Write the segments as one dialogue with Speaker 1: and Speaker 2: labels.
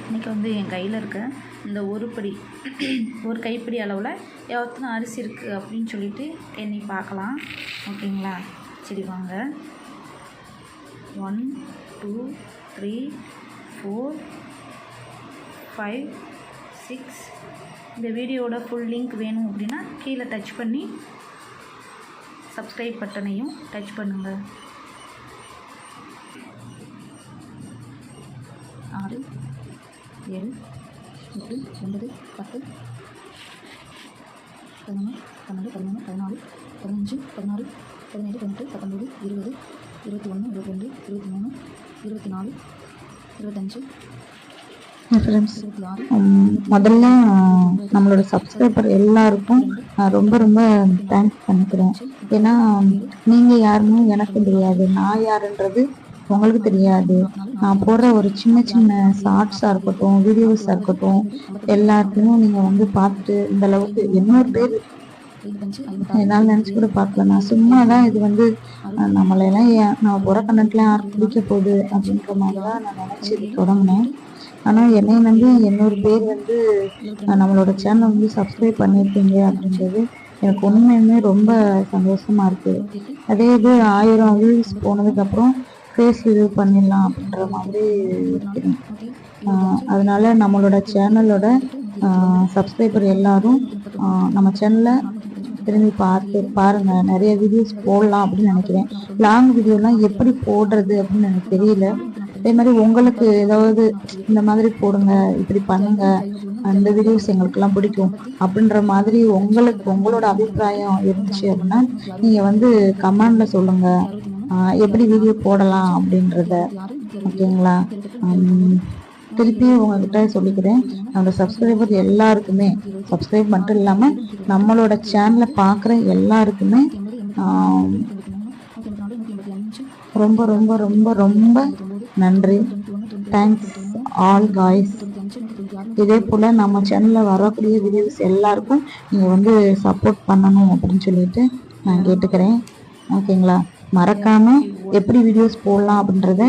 Speaker 1: இன்றைக்கி வந்து என் கையில் இருக்க இந்த ஒரு கைப்பிடி அளவில் எத்தனை அரிசி இருக்குது அப்படின்னு சொல்லிட்டு எண்ணி பார்க்கலாம். ஓகேங்களா? சரி வாங்க. 1 2 3 4 5 6. இந்த வீடியோட ஃபுல் லிங்க் வேணும் அப்படின்னா கீழே டச் பண்ணி சப்ஸ்கிரைப் பட்டனையும் டச் பண்ணுங்கள். 6 7 8 9 10 11 12 13 14 15 16 17 18 19 20 21 22 23 24 25
Speaker 2: ஃப்ரெண்ட்ஸ், முதல்ல நம்மளோட சப்ஸ்கிரைபர் எல்லாருக்கும் நான் ரொம்ப ரொம்ப தேங்க்ஸ் பண்ணிக்கிறேன். ஏன்னா நீங்கள் யாருன்னு எனக்கு தெரியாது, நான் யாருன்றது உங்களுக்கு தெரியாது. நான் போடுற ஒரு சின்ன சின்ன ஷார்ட்ஸாக இருக்கட்டும், வீடியோஸாக இருக்கட்டும், எல்லாத்தையும் நீங்கள் வந்து பார்த்துட்டு இந்த அளவுக்கு இன்னொரு பேர் என்னால் நினச்சி கூட பார்க்கல. நான் சும்மா தான் இது வந்து நம்மளெல்லாம் நான் போகிற கண்டென்ட்லாம் யாருக்கு பிடிக்க போகுது அப்படின்ற மாதிரி தான் நான் நினச்சி தொடங்கினேன். ஆனால் என்னை நம்பி இன்னொரு பேர் வந்து நம்மளோட சேனலை வந்து சப்ஸ்கிரைப் பண்ணியிருக்கீங்க அப்படின்றது எனக்கு உண்மையுமே ரொம்ப சந்தோஷமாக இருக்குது. அதே இது 1000 வியூஸ் போனதுக்கப்புறம் ஃபேஸ் ரிவ்யூ பண்ணிடலாம் அப்படின்ற மாதிரி இருக்கிறேன். அதனால நம்மளோட சேனலோட சப்ஸ்கிரைபர் எல்லாரும் நம்ம சேனலை திரும்பி பாருங்கள். நிறைய வீடியோஸ் போடலாம் அப்படின்னு நினைக்கிறேன். லாங் வீடியோலாம் எப்படி போடுறது அப்படின்னு எனக்கு தெரியல. அதே மாதிரி உங்களுக்கு ஏதாவது இந்த மாதிரி போடுங்க, இப்படி பண்ணுங்க, அந்த வீடியோஸ் எங்களுக்கெல்லாம் பிடிக்கும் அப்படின்ற மாதிரி உங்களோட அபிப்பிராயம் இருந்துச்சு அப்படின்னா நீங்கள் வந்து கமெண்டில் சொல்லுங்கள், எப்படி வீடியோ போடலாம் அப்படின்றத. ஓகேங்களா? திருப்பியும் உங்ககிட்ட சொல்லிக்கிறேன், நம்ம சப்ஸ்கிரைபர் எல்லாருக்குமே, சப்ஸ்கிரைப் மட்டும் இல்லாமல் நம்மளோட சேனலை பார்க்குற எல்லாருக்குமே ரொம்ப ரொம்ப ரொம்ப ரொம்ப நன்றி. Thanks all guys. இதே போல் நம்ம சேனலில் வரக்கூடிய வீடியோஸ் எல்லாருக்கும் நீங்கள் வந்து சப்போர்ட் பண்ணணும் அப்படின்னு சொல்லிட்டு நான் கேட்டுக்கிறேன். ஓகேங்களா? மறக்காமல் எப்படி வீடியோஸ் போடலாம் அப்படின்றத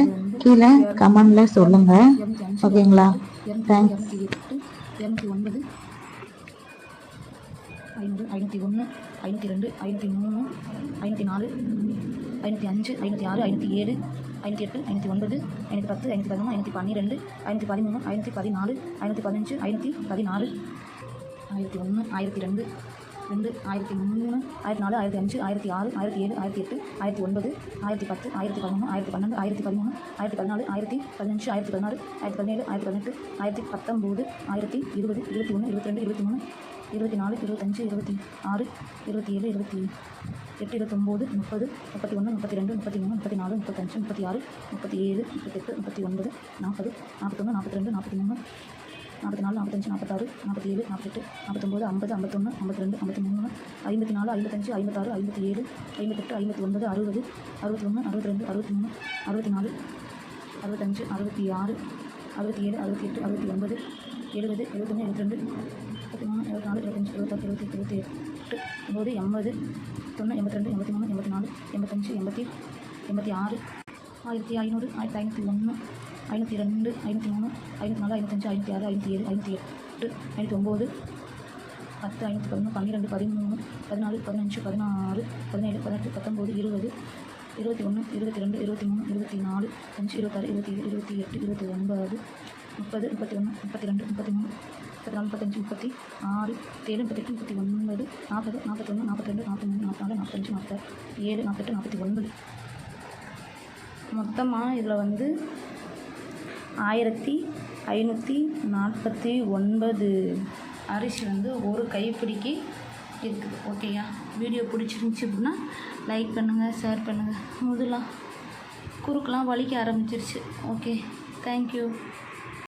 Speaker 2: கீழே கமெண்டில் சொல்லுங்கள். ஓகேங்களா? தேங்க்ஸ்.
Speaker 1: 209 500 501 502 503 504 505 506 507 508 509 510 511 512 513 514 515 516 1001 1002 2 1003 1004 1005 1006 1007 1008 1009 1010 1011 1012 1013 1014 1015 1016 1017 1018 1019 1020 21 22 23 24 25 26 27 28 29 30 31 32 33 34 35 36 37 38 39 40 41 42 43 44 45 46 47 48 49 50 51 52 53 54 55 56 57 58 59 60 61 62 63 64 65 66 67 68 69 70 71 72 73 74 25 26 27 28 9 80 90 82 83 84 85 86 1501 1502 502 503 504 505 506 507 508 509 10 5 11 12 13 14 15 16 17 18 19 20 21 22 23 24 5 26 27 28 29 30 31 32 33 34 35 36 7 38 39 40 41 42 43 44 45 47 48 49 மொத்தமாக இதில் வந்து 1549 அரிசி வந்து ஒரு கைப்பிடிக்கு இருக்குது. ஓகேயா? வீடியோ பிடிச்சிருந்துச்சி அப்படின்னா லைக் பண்ணுங்கள், ஷேர் பண்ணுங்கள். முதலாம் குறுக்கெலாம் வலிக்க ஆரம்பிச்சிருச்சு. Okay, thank you.